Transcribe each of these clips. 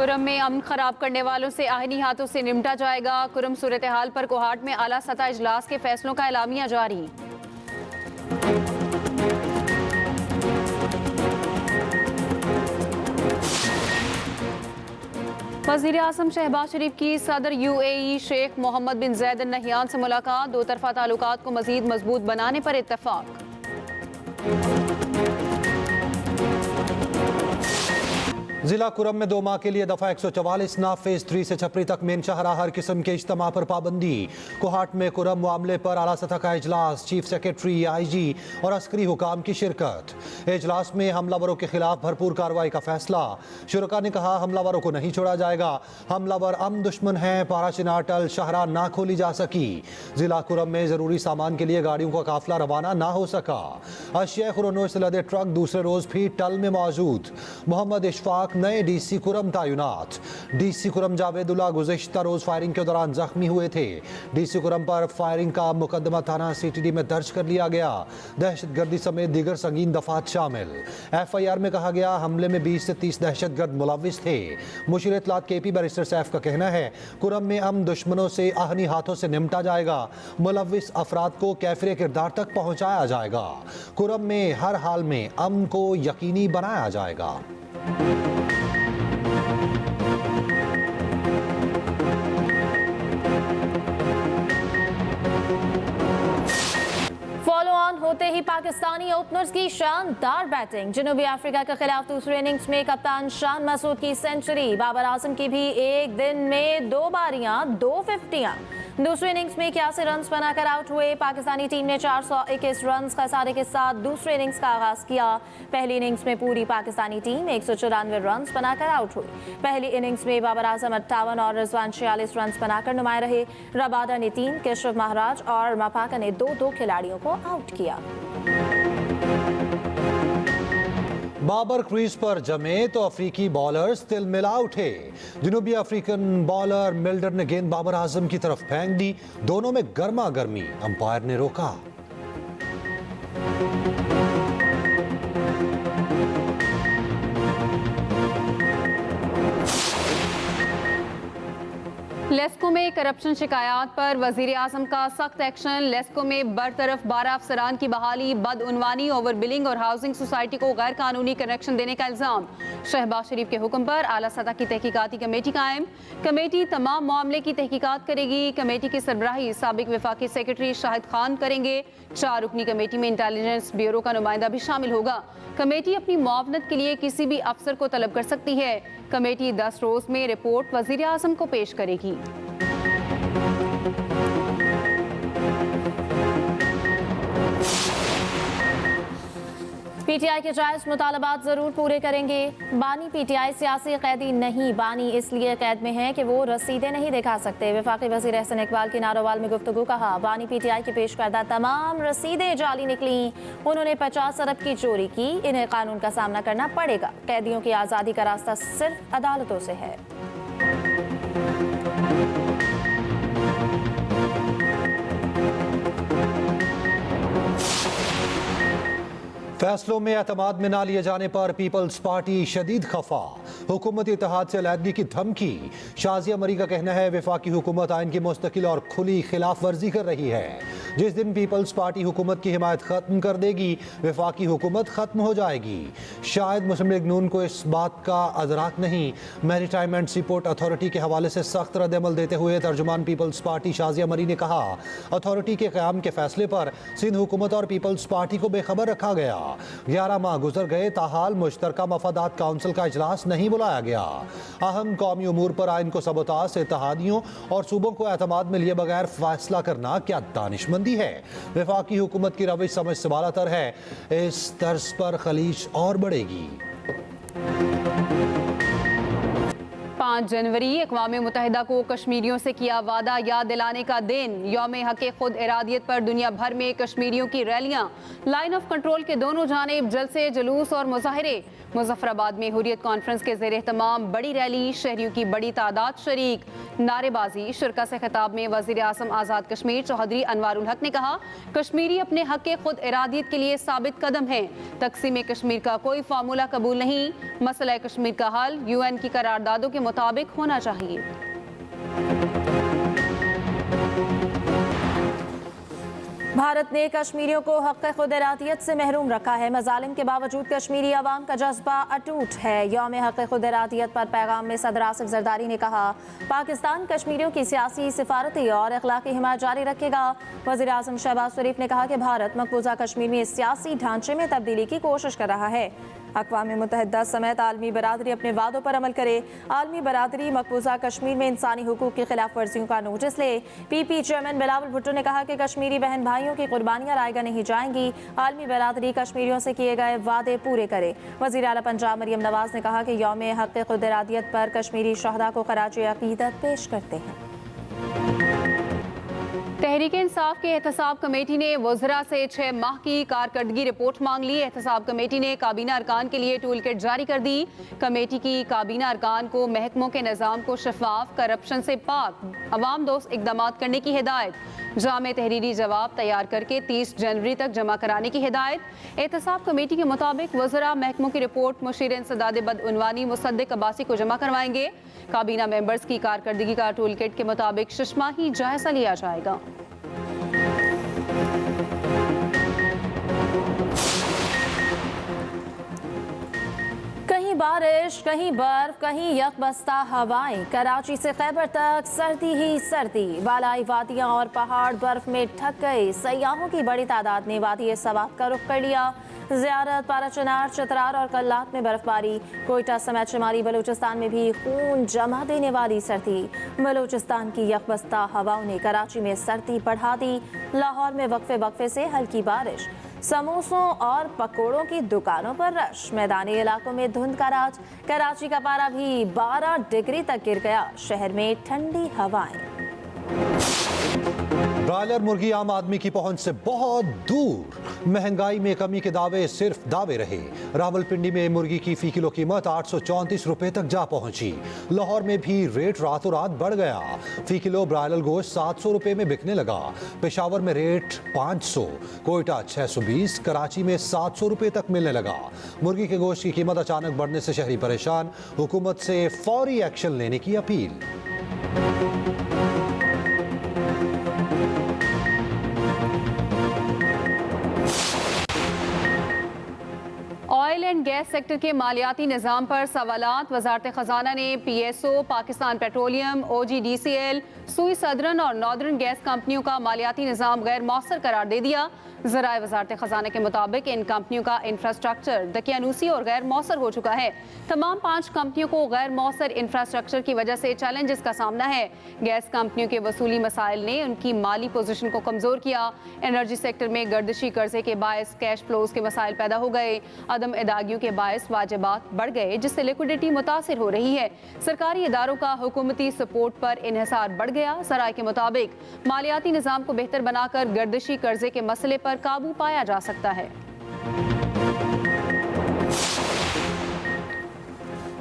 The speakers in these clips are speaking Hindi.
कुरम में अमन खराब करने वालों से आहनी हाथों से निपटा जाएगा। कुरम सूरत हाल पर कोहाट में आला सतह इजलास के फैसलों का एलामिया जारी। वज़ीर आज़म शहबाज शरीफ की सदर UAE शेख मोहम्मद बिन ज़ैद अल नहयान से मुलाकात। दो तरफा ताल्लुकात को मज़ीद मजबूत बनाने पर इत्तफाक। जिला कुरम में 2 माह के लिए दफा 144 नाफ फेज 3 से छपरी तक मेन शाहरा हर किस्म के इज्तिमा पर पाबंदी। कोहाट में कुरम मामले पर आला सतह का इजलास, चीफ सेक्रेटरी, IG और अस्करी हुकाम की शिरकत। इजलास में हमलावरों के खिलाफ भरपूर कार्रवाई का फैसला। शुरका ने कहा हमलावरों को नहीं छोड़ा जाएगा। हमलावर अम दुश्मन हैं। पाराचिनाटल शाहरा ना खोली जा सकी। जिला कुरम में जरूरी सामान के लिए गाड़ियों का काफिला रवाना ना हो सका। अशिया खुरोनोश से लदे ट्रक दूसरे रोज भी टल में मौजूद। मोहम्मद इशफाक नए DC कुरम तैनात। DC कुरम जावेदुल्ला गुज़िश्ता रोज फायरिंग के दौरान जख्मी हुए थे। DC कुरम पर फायरिंग का मुकदमा थाना CTD में दर्ज कर लिया गया। दहशतगर्दी समेत दीगर संगीन दफात शामिल। FIR में कहा गया हमले में 20 से 30 दहशतगर्द मुलविस थे। मुशीर इत्तलात KP बैरिस्टर सैफ का कहना है कुरम में अमन दुश्मनों से आहनी हाथों से निपटा जाएगा। मुलविस अफराद को कैफिर किरदार तक पहुँचाया जाएगा। कुरम में हर हाल में अमन को यकीनी बनाया जाएगा। फॉलो ऑन होते ही पाकिस्तानी ओपनर्स की शानदार बैटिंग। जनूबी अफ्रीका के खिलाफ दूसरे इनिंग्स में कप्तान शान मसूद की सेंचुरी। बाबर आजम की भी एक दिन में 2 बारियां 2 फिफ्टियां। दूसरे इनिंग्स में 81 रन बनाकर आउट हुए। पाकिस्तानी टीम ने 421 रन खसारे के साथ दूसरे इनिंग्स का आगाज किया। पहली इनिंग्स में पूरी पाकिस्तानी टीम 194 रन बनाकर आउट हुई। पहली इनिंग्स में बाबर आजम 58 और रिजवान 46 रन बनाकर नुमाया रहे। रबादा ने 3, केशव महाराज और मपाका ने 2-2 खिलाड़ियों को आउट किया। बाबर क्रीज पर जमे तो अफ्रीकी बॉलर्स तिलमिला उठे। जनूबी अफ्रीकन बॉलर मिल्डर ने गेंद बाबर आजम की तरफ फेंक दी। दोनों में गर्मा गर्मी, अंपायर ने रोका। लेस्को में करप्शन शिकायत पर वजीर आजम का सख्त एक्शन। लेस्को में बरतरफ 12 अफसरान की बहाली, बदउनवानी, ओवर बिलिंग और हाउसिंग सोसाइटी को गैर कानूनी कनेक्शन देने का इल्जाम। शहबाज शरीफ के हुक्म पर आला सतह की तहकीकाती कमेटी कायम। कमेटी तमाम मामले की तहकीकात करेगी। कमेटी की सरबराही साबिक वफाकी सेक्रेटरी शाहिद खान करेंगे। 4 रुकनी कमेटी में इंटेलिजेंस ब्यूरो का नुमाइंदा भी शामिल होगा। कमेटी अपनी मुआवनत के लिए किसी भी अफसर को तलब कर सकती है। कमेटी 10 रोज में रिपोर्ट वजीर आजम को पेश करेगी। PTI के जायज मुतालबात जरूर पूरे करेंगे। बानी PTI सियासी कैदी नहीं, बानी इसलिए कैद में है कि वो रसीदें नहीं दिखा सकते। वफाकी वजीर एहसन इकबाल की नारोवाल में गुफ्तगू। कहा बानी PTI की पेश करदा तमाम रसीदें जाली निकली। उन्होंने 50 अरब की चोरी की। इन्हें कानून का सामना करना पड़ेगा। कैदियों की आज़ादी का रास्ता सिर्फ अदालतों से है। फैसलों में एतमाद में ना लिए जाने पर पीपल्स पार्टी शदीद खफा। हुकूमती इत्तेहाद से अलहदगी की धमकी। शाजिया मरी का कहना है वफाकी हुकूमत आइन की मुस्तकिल और खुली खिलाफ वर्जी कर रही है। जिस दिन पीपल्स पार्टी हुकूमत की हिमायत खत्म कर देगी, वफाकी हुकूमत खत्म हो जाएगी। शायद मुस्लिम लीग नून को इस बात का अदराक नहीं। मैरीटाइम एंड सीपोर्ट अथॉरिटी के हवाले से सख्त रद्द-ए-अमल देते हुए तर्जुमान पीपल्स पार्टी शाजिया मरी ने कहा अथॉरिटी के क़याम के फैसले पर सिंध हुकूमत और पीपल्स पार्टी को बेखबर रखा गया। 11 माह गुजर गए, ताहाल मुश्तरका मफादात काउंसिल का इजलास नहीं बुलाया गया। अहम कौमी उमूर पर आइन को सबोताज से इत्तेहादियों और सूबों को एतमाद में लिए बगैर फैसला करना क्या दानिशमंदी है। वफाकी हुकूमत की रविश समझ से बालातर है। इस तर्ज पर खलीज और बढ़ेगी। 5 जनवरी अक़वाम मुत्तहिदा को कश्मीरियों से किया वादा याद दिलाने का दिन। यौम हक़ खुद इरादियत पर दुनिया भर में कश्मीरियों की रैलियां, लाइन ऑफ कंट्रोल के दोनों जानिब जलसे, जुलूस और मुजाहरे। मुजफ्फराबाद में हुर्रियत कॉन्फ्रेंस के ज़ेर एहतमाम बड़ी रैली, शहरियों की बड़ी तादाद शरीक, नारेबाजी। शिरका से खिताब में वज़ीर आज़म आज़ाद कश्मीर चौधरी अनवारुल हक ने कहा, कश्मीरी अपने हक़ खुद इरादियत के लिए साबित कदम हैं। तक़सीम कश्मीर का कोई फार्मूला कबूल नहीं। मसला कश्मीर का हल UN की करारदादों के मुताबिक होना चाहिए। भारत ने कश्मीरियों को हक़ खुद इरादियत से महरूम रखा है। मज़ालिम के बावजूद कश्मीरी अवाम का जज्बा अटूट है। यौम हक़ खुद इरादियत पर पैगाम में सदर आसिफ जरदारी ने कहा, पाकिस्तान कश्मीरियों की सियासी, सिफारती और अखलाकी हिमायत जारी रखेगा। वज़ीर आज़म शहबाज शरीफ ने कहा कि भारत मकबूजा कश्मीर में सियासी ढांचे में तब्दीली की कोशिश कर रहा है। अक़वाम मुत्तहिदा समेत आलमी बरादरी अपने वादों पर अमल करे। आलमी बरादरी मकबूजा कश्मीर में इंसानी हुकूक की खिलाफ वर्जियों का नोटिस ले। PP चेयरमैन बिलावल भुट्टो ने कहा कि कश्मीरी बहन भाइयों की कुर्बानियां रायगा नहीं जाएंगी। आलमी बरादरी कश्मीरियों से किए गए वादे पूरे करे। वज़ीर आला पंजाब मरियम नवाज ने कहा कि यौम हक़ खुद इरादियत पर कश्मीरी शहदा को खराज अक़ीदत पेश करते हैं। तहरीक इंसाफ की एहतसाब कमेटी ने वज़रा से 6 माह की कारकर्दगी रिपोर्ट मांग ली। एहतसाब कमेटी ने काबीना अरकान के लिए टूल किट जारी कर दी। कमेटी की काबीना अरकान को महकमों के निज़ाम को शफाफ, करप्शन से पाक, अवाम दोस्त इक़दाम करने की हिदायत। जामे तहरीरी जवाब तैयार करके 30 जनवरी तक जमा कराने की हिदायत। एहतसाब कमेटी के मुताबिक वज़रा महकमों की रिपोर्ट मुशीर इंसदाद बदउनवानी मुसद्दिक अब्बासी को जमा करवाएंगे। काबीना मेंबर्स की कारकर्दगी का टूल किट के मुताबिक 6 माही जायजा लिया जाएगा। कहीं बारिश, कहीं बर्फ, कहीं यकबस्ता हवाएं। कराची से खैबर तक सर्दी ही सर्दी। बालाई वादियां और पहाड़ बर्फ में ढक गए। सयाहों की बड़ी तादाद ने वादी सवात का रुख कर लिया। ज़ियारत, पाराचनार, चतरार और कल्लात में बर्फबारी। कोयटा समेत शुमाली बलूचिस्तान में भी खून जमा देने वाली सर्दी। बलूचिस्तान की यकबस्ता हवाओं ने कराची में सर्दी बढ़ा दी। लाहौर में वक्फे वक्फे से हल्की बारिश। समोसों और पकोड़ों की दुकानों पर रश। मैदानी इलाकों में धुंध का राज। कराची का पारा भी 12 डिग्री तक गिर गया। शहर में ठंडी हवाएं। ब्रायलर मुर्गी आम आदमी की पहुंच से बहुत दूर। महंगाई में कमी के दावे सिर्फ दावे रहे। रावलपिंडी में मुर्गी की फी किलो कीमत 834 रुपए तक जा पहुंची। लाहौर में भी रेट रातों रात बढ़ गया। फी किलो ब्रायलर गोश्त 700 रुपए में बिकने लगा। पेशावर में रेट 500, कोयटा 620, कराची में 700 रुपए तक मिलने लगा। मुर्गी के गोश्त की कीमत अचानक बढ़ने से शहरी परेशान। हुकूमत से फौरी एक्शन लेने की appeal. Oil and gas sector के मालियाती निज़ाम पर सवालात। वजारत खजाना ने PSO, पाकिस्तान पेट्रोलियम, OGDCL, सुई सदरन और नॉर्दर्न गैस कंपनियों का मालियाती निज़ाम गैर मौसर करार दे दिया। ज़राए वजारत खजाना के मुताबिक इन कंपनियों का इंफ्रास्ट्रक्चर दकियानूसी और गैर मौसर हो चुका है। तमाम 5 कंपनियों को गैर मौसर इंफ्रास्ट्रक्चर की वजह से चैलेंजेस का सामना है। गैस कंपनियों के वसूली मसाइल ने उनकी माली पोजीशन को कमज़ोर किया। एनर्जी सेक्टर में गर्दिशी कर्जे के बायस कैश फ्लोज के मसाइल पैदा हो गए। अदम अदायगियों के बायस वाजिबात बढ़ गए, जिससे लिक्विडिटी मुतासिर हो रही है। सरकारी इदारों का हुकूमती सपोर्ट पर इन्हिसार बढ़ गया। सराय के मुताबिक मालियाती निज़ाम को बेहतर बनाकर गर्दिशी कर्जे के मसले पर काबू पाया जा सकता है।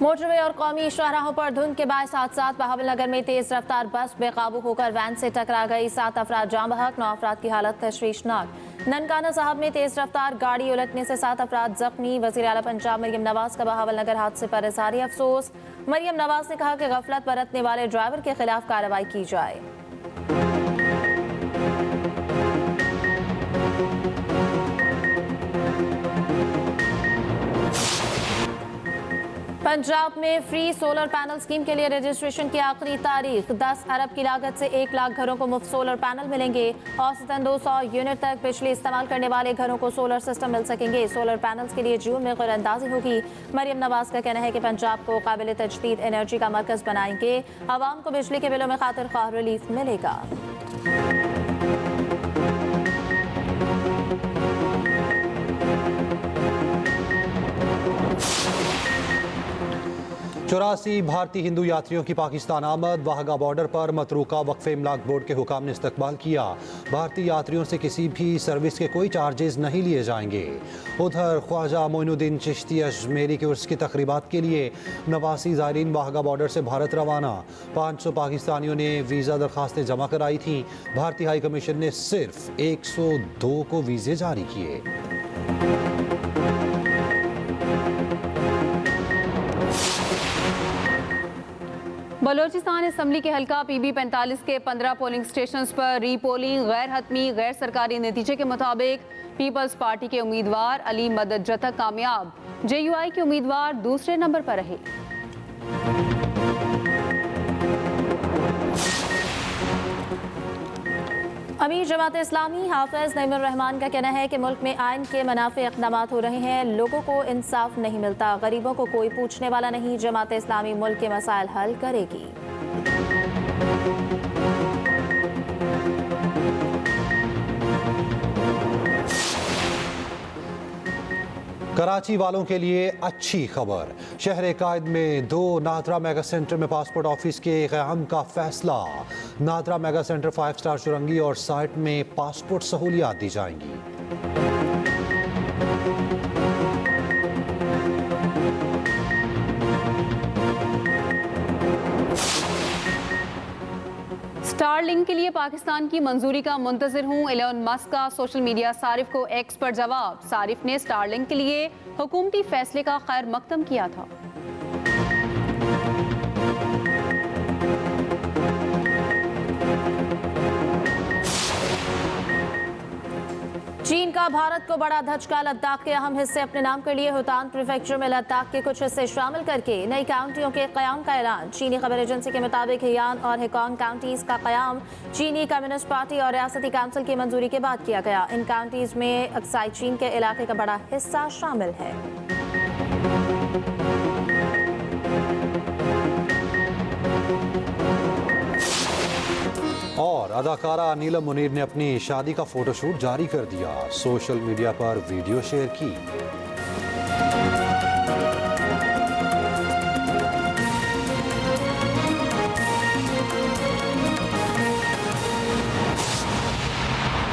मोटरवे और कौमी शाहराहों पर धुंध के बायस हादसात। बहावलनगर में तेज रफ्तार बस बेकाबू होकर वैन से टकरा गई। 7 अफराद जाँ बहक, 9 अफराद की हालत तशवीशनाक। ननकाना साहब में तेज रफ्तार गाड़ी उलटने से 7 अफराद जख्मी। वज़ीर आला पंजाब मरियम नवाज का बहावलनगर हादसे पर इज़हार अफसोस। मरियम नवाज ने कहा कि गफलत बरतने वाले ड्राइवर के खिलाफ कार्रवाई की जाए। पंजाब में फ्री सोलर पैनल स्कीम के लिए रजिस्ट्रेशन की आखिरी तारीख। 10 अरब की लागत से 1 लाख घरों को मुफ्त सोलर पैनल मिलेंगे। औसतन 200 यूनिट तक बिजली इस्तेमाल करने वाले घरों को सोलर सिस्टम मिल सकेंगे। सोलर पैनल्स के लिए जून में क़ुरअंदाज़ी होगी। मरियम नवाज का कहना है कि पंजाब को काबिल तजदीद एनर्जी का मरकज़ बनाएंगे। आवाम को बिजली के बिलों में खातिर ख्वाह रिलीफ मिलेगा। 84 भारतीय हिंदू यात्रियों की पाकिस्तान आमद। वाहगा बॉर्डर पर मतरूका वक्फे इमलाक बोर्ड के हुकाम ने इस्तकबाल किया। भारतीय यात्रियों से किसी भी सर्विस के कोई चार्जेस नहीं लिए जाएंगे। उधर ख्वाजा मोइनुद्दीन चिश्ती अजमेरी के उर्स की तकरीबात के लिए 89 ज़ायरीन वाहगा बॉर्डर से भारत रवाना। 500 पाकिस्तानियों ने वीज़ा दरखास्तें जमा कराई थीं। भारतीय हाई कमीशन ने सिर्फ 102 को वीज़े जारी किए। बलोचिस्तान असम्बली के हल्का PB 45 के 15 पोलिंग स्टेशन पर रीपोलिंग गैर हतमी गैर सरकारी नतीजे के मुताबिक पीपल्स पार्टी के उम्मीदवार अली मदद जतक कामयाब। JUI के उम्मीदवार दूसरे नंबर पर रहे। अमीर जमात इस्लामी हाफिज नईमुर रहमान का कहना है कि मुल्क में आइन के मुनाफे इक़दामात हो रहे हैं, लोगों को इंसाफ नहीं मिलता, गरीबों को कोई पूछने वाला नहीं। जमात इस्लामी मुल्क के मसाइल हल करेगी। कराची वालों के लिए अच्छी खबर। शहर कायद में 2 नादरा मेगा सेंटर में पासपोर्ट ऑफिस के क़याम का फैसला। NADRA mega centre 5 star Chowrangi और साइट में पासपोर्ट सहूलियात दी जाएंगी। स्टारलिंक के लिए पाकिस्तान की मंजूरी का मुंतजिर हूं। एलोन मस्क का सोशल मीडिया सारिफ को एक्स पर जवाब। सारिफ ने स्टारलिंक के लिए हुकूमती फैसले का खैर मकदम किया था। चीन का भारत को बड़ा धचका। लद्दाख के अहम हिस्से अपने नाम कर लिए। होतान प्रीफेक्चर में लद्दाख के कुछ हिस्से शामिल करके नई काउंटियों के क़याम का ऐलान। चीनी खबर एजेंसी के मुताबिक हियान और हेकॉन्ग काउंटीज का क़याम चीनी कम्युनिस्ट पार्टी और रियासती काउंसिल की मंजूरी के बाद किया गया। इन काउंटीज में अक्साई चीन के इलाके का बड़ा हिस्सा शामिल है। और अदाकारा नीलम मुनीर ने अपनी शादी का फोटोशूट जारी कर दिया। सोशल मीडिया पर वीडियो शेयर की।